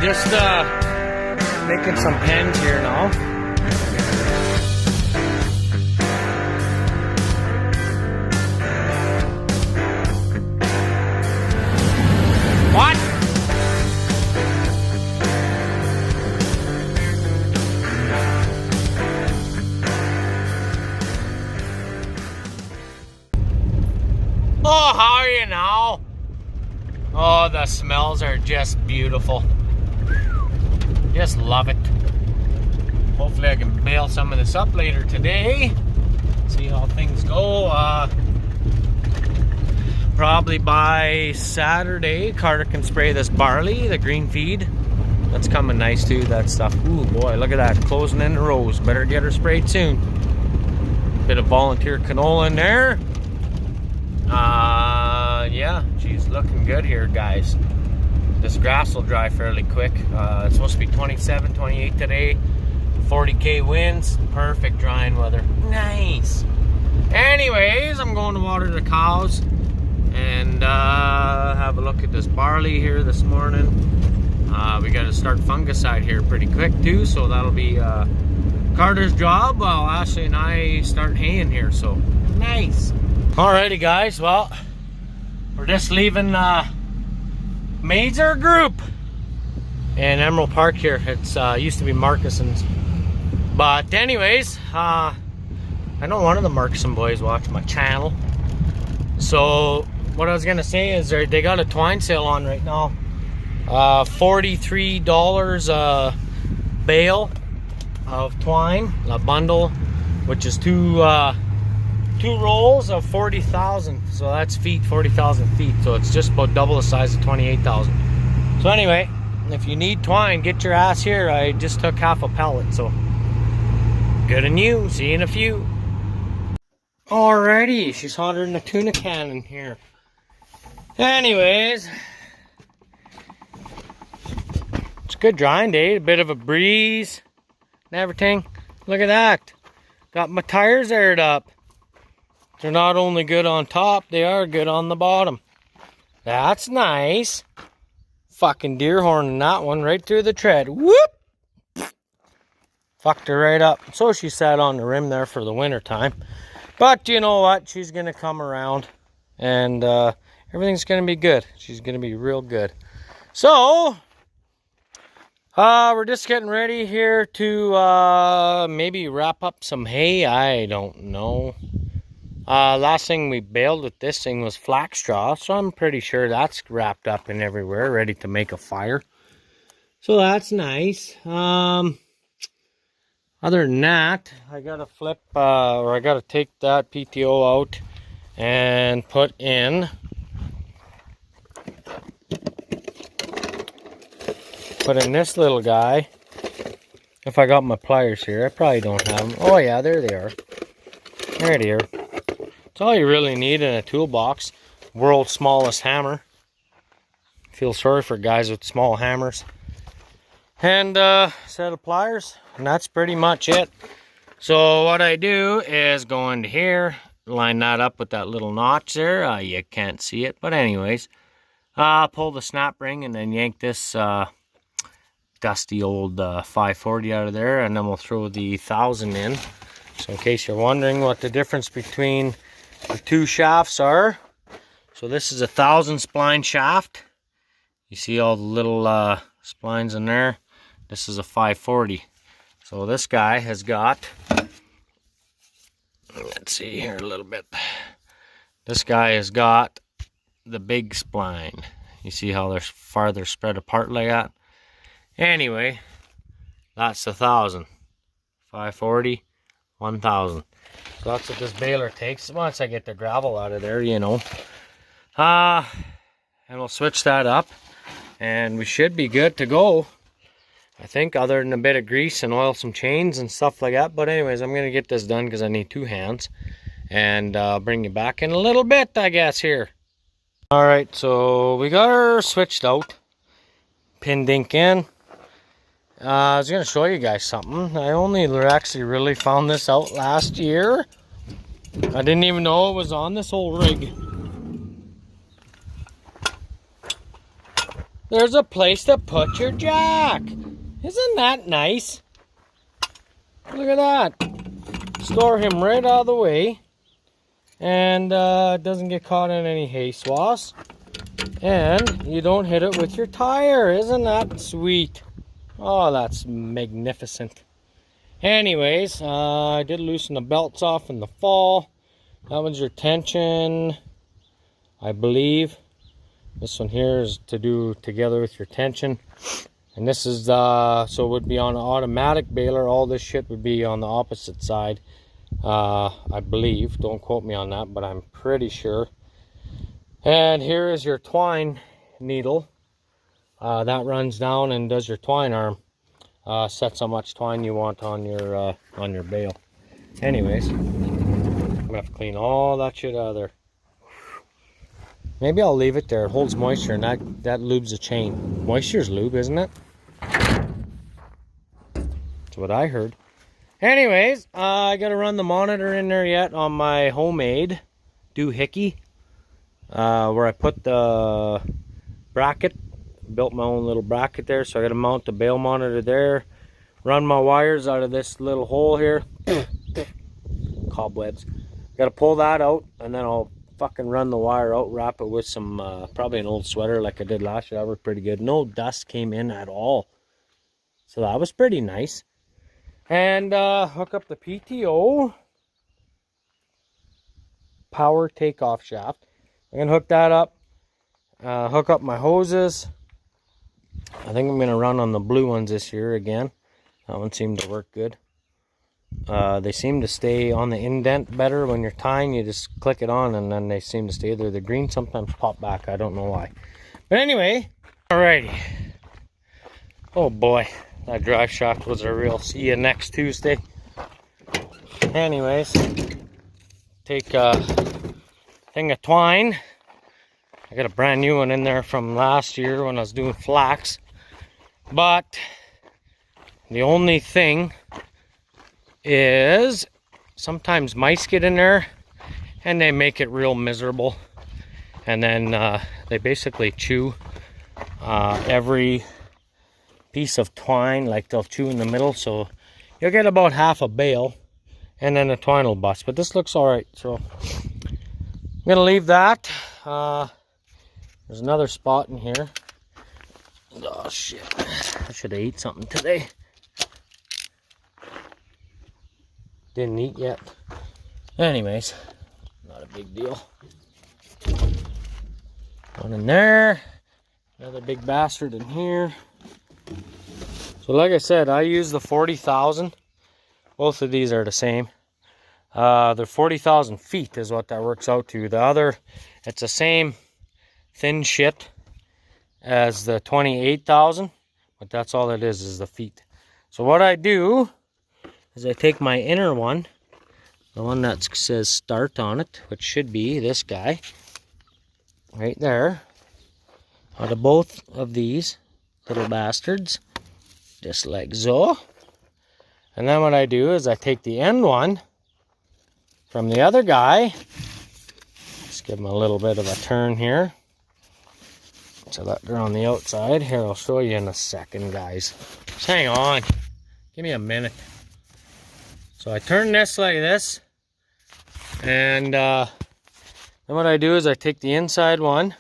just making some pens here now. What? Oh, how are you now? Oh, the smells are just beautiful. Just love it. Hopefully I can bale some of this up later today. See how things go. Probably by Saturday, Carter can spray this barley, the green feed. That's coming nice too, that stuff. Ooh boy, look at that, closing in the rows. Better get her sprayed soon. Bit of volunteer canola in there. Yeah, she's looking good here, guys. This grass will dry fairly quick. It's supposed to be 27, 28 today. 40k winds, perfect drying weather. Nice. Anyways, I'm going to water the cows and have a look at this barley here this morning. We got to start fungicide here pretty quick too, so that'll be Carter's job while Ashley and I start haying here, so nice. Alrighty guys, well, we're just leaving Mazer Group in Emerald Park here. It's used to be Marcuson's, but anyways, I know one of the Marcuson boys watch my channel, so what I was gonna say is they got a twine sale on right now. $43 a bale of twine, a bundle, which is two rolls of 40,000, so that's feet, 40,000 feet, so it's just about double the size of 28,000. So anyway, if you need twine, get your ass here. I just took half a pellet, so good on you. See you in a few. Alrighty, she's hotter than a tuna can in here. Anyways, it's a good drying day, a bit of a breeze and everything. Look at that, got my tires aired up. They're not only good on top, they are good on the bottom. That's nice. Fucking deer horn in that one, right through the tread. Whoop! Fucked her right up. So she sat on the rim there for the winter time. But you know what? She's going to come around. And everything's going to be good. She's going to be real good. So, we're just getting ready here to maybe wrap up some hay. I don't know. Last thing we baled with this thing was flax straw, so I'm pretty sure that's wrapped up in everywhere, ready to make a fire. So that's nice. Other than that, I gotta flip, or I gotta take that PTO out and put in this little guy. If I got my pliers here, I probably don't have them. Oh yeah, there they are. There they are. That's all you really need in a toolbox. World's smallest hammer. Feel sorry for guys with small hammers. And a set of pliers. And that's pretty much it. So what I do is go into here. Line that up with that little notch there. You can't see it. But anyways. Pull the snap ring and then yank this dusty old 540 out of there. And then we'll throw the 1000 in. So in case you're wondering what the difference between the two shafts are. So this is a 1000 spline shaft. You see all the little splines in there. This is a 540. So this guy has got, let's see here a little bit. This guy has got the big spline. You see how they're farther spread apart like that? Anyway, that's the 1000. 540, 1000. So that's what this baler takes once I get the gravel out of there, you know. And we'll switch that up and we should be good to go, I think, other than a bit of grease and oil some chains and stuff like that. But anyways, I'm gonna get this done because I need two hands, and I'll bring you back in a little bit, I guess, here. All right, so we got her switched out, pin dink in. I was going to show you guys something. I only actually really found this out last year. I didn't even know it was on this whole rig. there's a place to put your jack. Isn't that nice? Look at that. Store him right out of the way. And it doesn't get caught in any hay swaths. And you don't hit it with your tire. Isn't that sweet? Oh, that's magnificent. Anyways, I did loosen the belts off in the fall. That one's your tension, I believe. This one here is to do together with your tension. And this is, so it would be on an automatic baler. All this shit would be on the opposite side. I believe. Don't quote me on that, but I'm pretty sure. And here is your twine needle. That runs down and does your twine arm. Sets how much twine you want on your bale. Anyways, I'm gonna have to clean all that shit out of there. Maybe I'll leave it there. It holds moisture, and that lubes the chain. Moisture's lube, isn't it? That's what I heard. Anyways, I gotta run the monitor in there yet on my homemade doohickey, where I put the bracket. Built my own little bracket there, so I gotta mount the bale monitor there. Run my wires out of this little hole here. Cobwebs. Gotta pull that out, and then I'll fucking run the wire out, wrap it with some, probably an old sweater like I did last year. That worked pretty good. No dust came in at all. So that was pretty nice. And hook up the PTO power takeoff shaft. I'm gonna hook that up. Hook up my hoses. I think I'm gonna run on the blue ones this year again. That one seemed to work good. They seem to stay on the indent better when you're tying. You just click it on and then they seem to stay there. The green sometimes pop back. I don't know why. But anyway, alrighty. Oh boy, that drive shaft was a real see you next Tuesday. Anyways, take a thing of twine. I got a brand new one in there from last year when I was doing flax. But the only thing is sometimes mice get in there and they make it real miserable. And then they basically chew every piece of twine, like they'll chew in the middle. So you'll get about half a bale and then the twine will bust. But this looks alright. So I'm going to leave that. There's another spot in here. Oh shit, I should have ate something today. Didn't eat yet. Anyways, not a big deal. One in there. Another big bastard in here. So like I said, I use the 40,000. Both of these are the same. They're 40,000 feet is what that works out to. The other, it's the same thin shit as the 28,000, but that's all it is the feet. So what I do is I take my inner one, the one that says start on it, which should be this guy right there, out of both of these little bastards, just like so. And then what I do is I take the end one from the other guy, just give him a little bit of a turn here. So that they're on the outside. Here, I'll show you in a second, guys. Just hang on. Give me a minute. So I turn this like this. And then what I do is I take the inside one.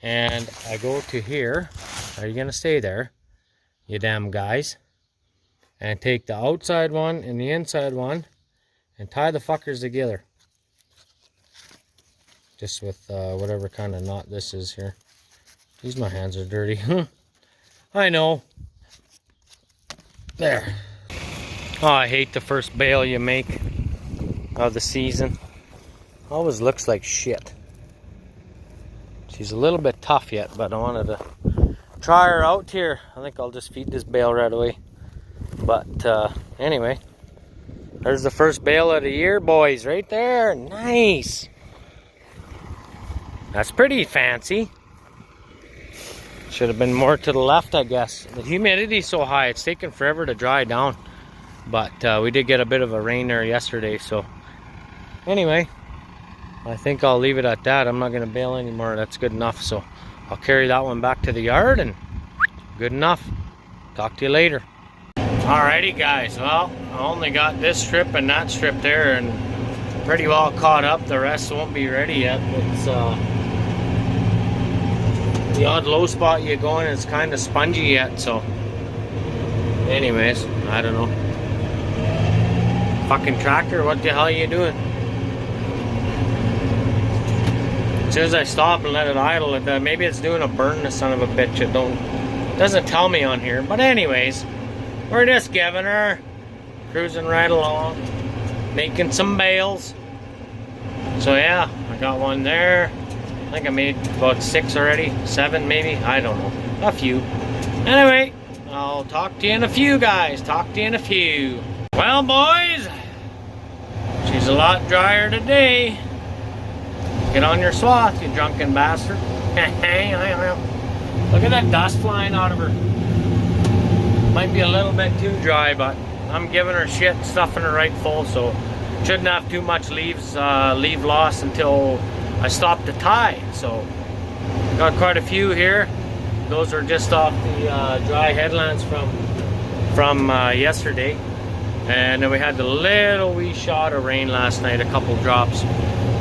And I go to here. Are you going to stay there? You damn guys. And take the outside one and the inside one. And tie the fuckers together. Just with whatever kind of knot this is here. Geez, my hands are dirty. I know. There. Oh, I hate the first bale you make of the season. Always looks like shit. She's a little bit tough yet, but I wanted to try her out here. I think I'll just feed this bale right away. But anyway, there's the first bale of the year, boys, right there. Nice. That's pretty fancy. Should have been more to the left, I guess. The humidity's so high, it's taken forever to dry down. But we did get a bit of a rain there yesterday, so anyway, I think I'll leave it at that. I'm not going to bale anymore. That's good enough. So I'll carry that one back to the yard, and good enough. Talk to you later. Alrighty guys, well, I only got this strip and that strip there, and pretty well caught up. The rest won't be ready yet. It's the odd low spot you go in is kind of spongy yet, so anyways, I don't know. Fucking tractor, what the hell are you doing? As soon as I stop and let it idle, maybe it's doing a burn, the son of a bitch. It doesn't tell me on here. But anyways, we're just giving her, cruising right along, making some bales. So yeah, I got one there. I think I made about 6 already, 7 maybe, I don't know, a few. Anyway, I'll talk to you in a few, guys. Talk to you in a few. Well, boys, she's a lot drier today. Get on your swath, you drunken bastard. Look at that dust flying out of her. Might be a little bit too dry, but I'm giving her shit, stuffing her right full, so shouldn't have too much leave loss until I stop to tie. So got quite a few here. Those are just off the dry headlands from yesterday. And then we had the little wee shot of rain last night, a couple drops.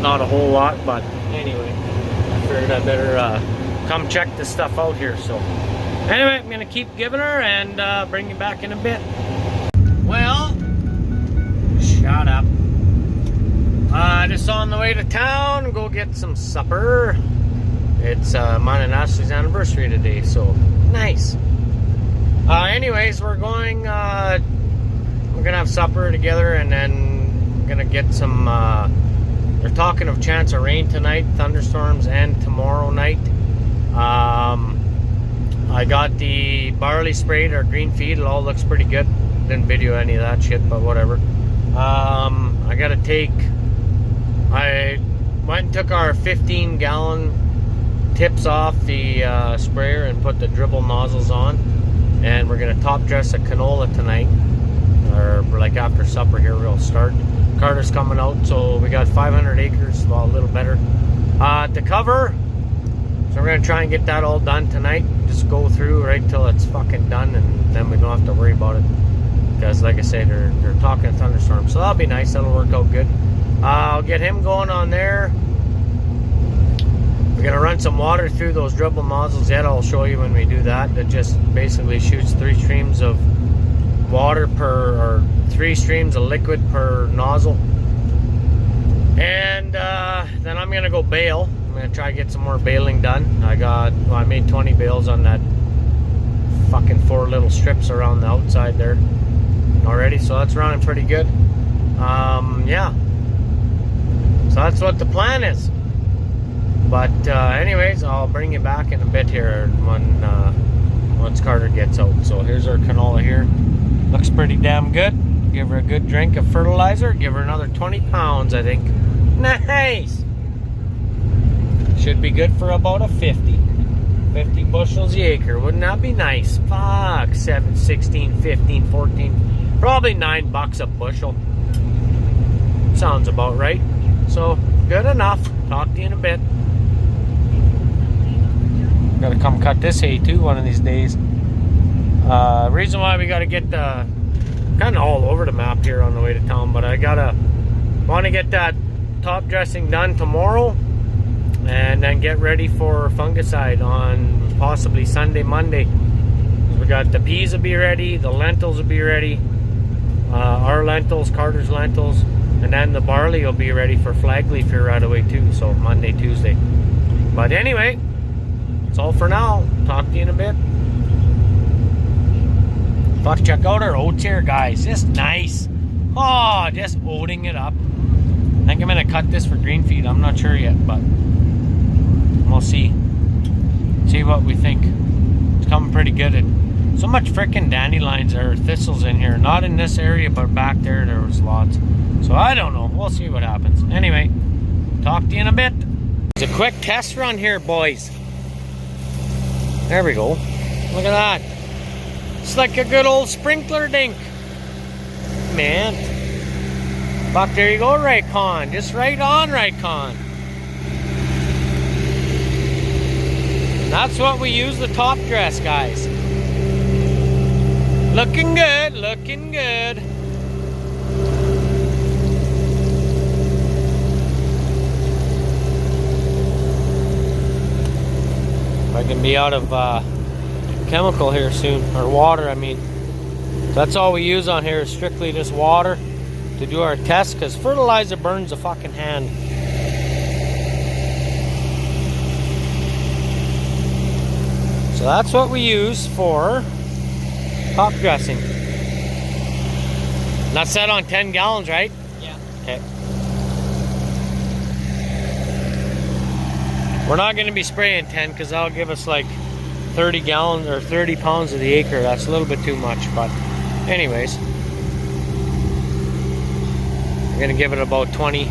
Not a whole lot, but anyway, I figured I better come check this stuff out here. So anyway, I'm gonna keep giving her and bring you back in a bit. Well, shut up. Just on the way to town, go get some supper. It's mine and Ashley's anniversary today, so nice. Anyways, we're gonna have supper together, and then gonna get some they're talking of chance of rain tonight, thunderstorms, and tomorrow night. I got the barley sprayed, our green feed. It all looks pretty good. Didn't video any of that shit, but whatever. I went and took our 15-gallon tips off the sprayer and put the dribble nozzles on. And we're going to top dress a canola tonight. Or like after supper here, we'll start. Carter's coming out, so we got 500 acres, well, a little better to cover. So we're gonna try and get that all done tonight. Just go through right till it's fucking done, and then we don't have to worry about it. Because like I said, they're talking thunderstorms, so that'll be nice. That'll work out good. I'll get him going on there. We're gonna run some water through those dribble nozzles yet. I'll show you when we do that. That just basically shoots 3 streams of water or 3 streams of liquid per nozzle. And then I'm gonna go bale. I'm gonna try to get some more baling done. I made 20 bales on that fucking 4 little strips around the outside there already, so that's running pretty good. Yeah, so that's what the plan is. But anyways, I'll bring you back in a bit here when once Carter gets out. So here's our canola here. Looks pretty damn good. Give her a good drink of fertilizer. Give her another 20 pounds, I think. Nice! Should be good for about a 50 bushels the acre. Wouldn't that be nice? Fuck, 7, 16, 15, 14, probably $9 a bushel. Sounds about right. So, good enough. Talk to you in a bit. Gotta come cut this hay too one of these days. Reason why we gotta get kind of all over the map here on the way to town, but I want to get that top dressing done tomorrow, and then get ready for fungicide on possibly Sunday, Monday. We got the peas will be ready, the lentils will be ready, our lentils, Carter's lentils, and then the barley will be ready for flag leaf here right away too. So Monday, Tuesday. But anyway, that's all for now. Talk to you in a bit. Fuck, check out our oats here, guys. Just nice. Oh, just oating it up. I think I'm gonna cut this for green feed. I'm not sure yet, but we'll see. See what we think. It's coming pretty good. So much freaking dandelions or thistles in here. Not in this area, but back there was lots. So I don't know. We'll see what happens. Anyway, talk to you in a bit. It's a quick test run here, boys. There we go. Look at that. It's like a good old sprinkler dink. Man. Fuck, there you go, Raycon. Just right on, Raycon. That's what we use the top dress, guys. Looking good, looking good. If I can be out of chemical here soon, or water, I mean. That's all we use on here is strictly just water to do our test, because fertilizer burns the fucking hand. So that's what we use for top dressing. That's set on 10 gallons, right? Yeah. Okay. We're not going to be spraying 10 because that'll give us like 30 gallons or 30 pounds of the acre. That's a little bit too much, but anyways, we're going to give it about 20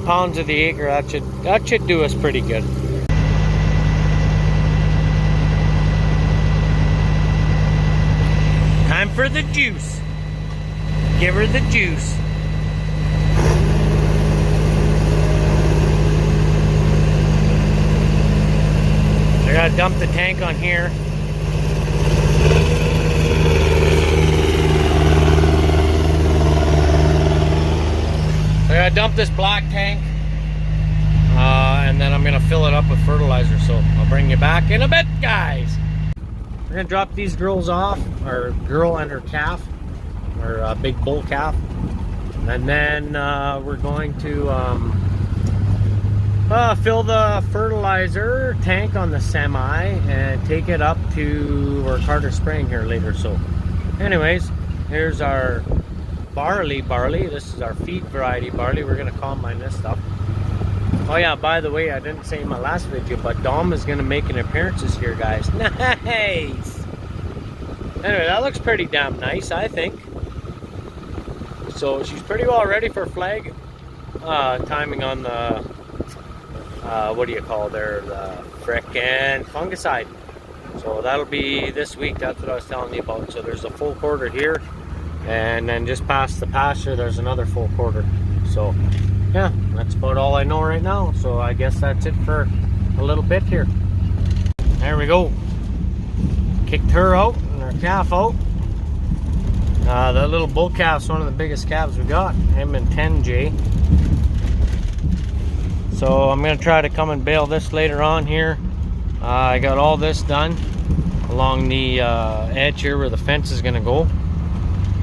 pounds of the acre. That should do us pretty good. Time for the juice. Give her the juice. I gotta dump the tank on here. I gotta dump this black tank, and then I'm gonna fill it up with fertilizer. So I'll bring you back in a bit, guys. We're gonna drop these girls off, our girl and her calf, our big bull calf, and then we're going to fill the fertilizer tank on the semi and take it up to where Carter's spraying here later. So anyways, here's our barley. This is our feed variety barley. We're gonna combine this stuff. Oh yeah, by the way, I didn't say in my last video, but Dom is gonna make an appearance this year, guys. Nice. Anyway, that looks pretty damn nice, I think. So she's pretty well ready for flag timing on the what do you call there, the frickin' fungicide. So that'll be this week. That's what I was telling you about. So there's a full quarter here, and then just past the pasture there's another full quarter. So yeah, that's about all I know right now. So I guess that's it for a little bit here. There we go. Kicked her out and her calf out. That little bull calf's one of the biggest calves we got. Him and 10J. So I'm gonna try to come and bale this later on here. I got all this done along the edge here where the fence is gonna go.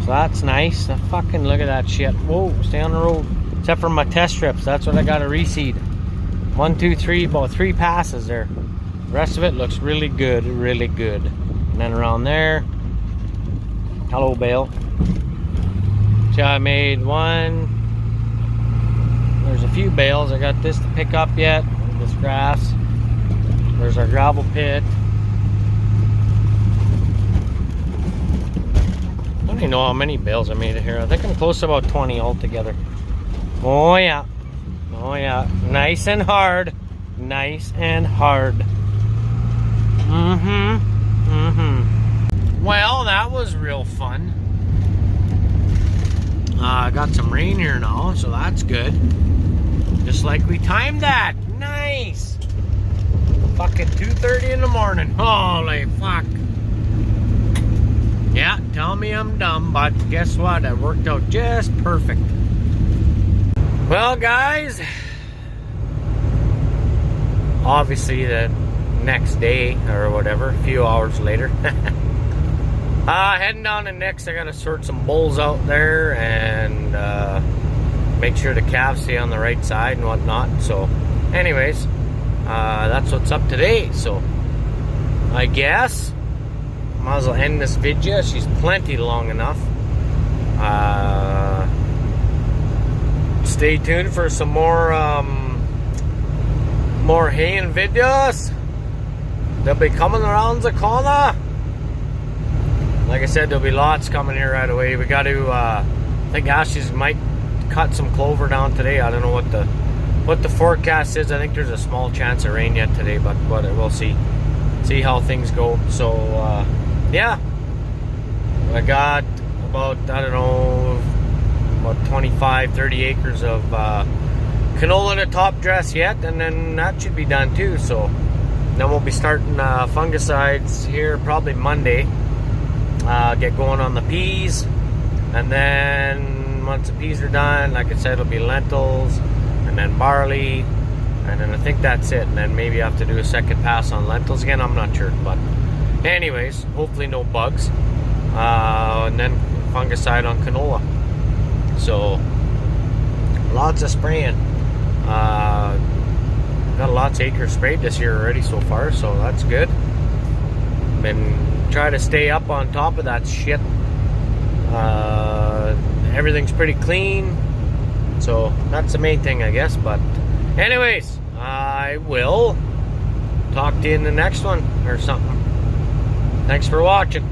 So that's nice. Fucking look at that shit. Whoa, stay on the road. Except for my test strips, that's what I gotta reseed. 1, 2, 3, about 3 passes there. The rest of it looks really good, really good. And then around there, hello bale. So I made one. There's a few bales. I got this to pick up yet. This grass. There's our gravel pit. I don't even know how many bales I made here. I think I'm close to about 20 altogether. Oh yeah. Oh yeah. Nice and hard. Nice and hard. Well, that was real fun. Got some rain here now, so that's good. Just like we timed that. Nice. Fucking 2:30 in the morning. Holy fuck. Yeah, tell me I'm dumb, but guess what? It worked out just perfect. Well, guys, obviously the next day or whatever, a few hours later, heading down to Nick's. I gotta sort some bulls out there and make sure the calves stay on the right side and whatnot. So anyways, that's what's up today. So I guess might as well end this video. She's plenty long enough. Stay tuned for some more haying videos. They'll be coming around the corner. Like I said, there'll be lots coming here right away. We got to I think Ashley's might cut some clover down today. I don't know what the forecast is. I think there's a small chance of rain yet today, but we'll see how things go. So yeah, I got about, I don't know, about 25-30 acres of canola to top dress yet, and then that should be done too. So then we'll be starting fungicides here probably Monday. Get going on the peas, and then once the peas are done, like I said, it'll be lentils and then barley, and then I think that's it. And then maybe I have to do a second pass on lentils again, I'm not sure. But anyways, hopefully no bugs, and then fungicide on canola. So lots of spraying. Got lots of acres sprayed this year already so far, so that's good. Been try to stay up on top of that shit. Everything's pretty clean, so that's the main thing, I guess. But anyways, I will talk to you in the next one or something. Thanks for watching.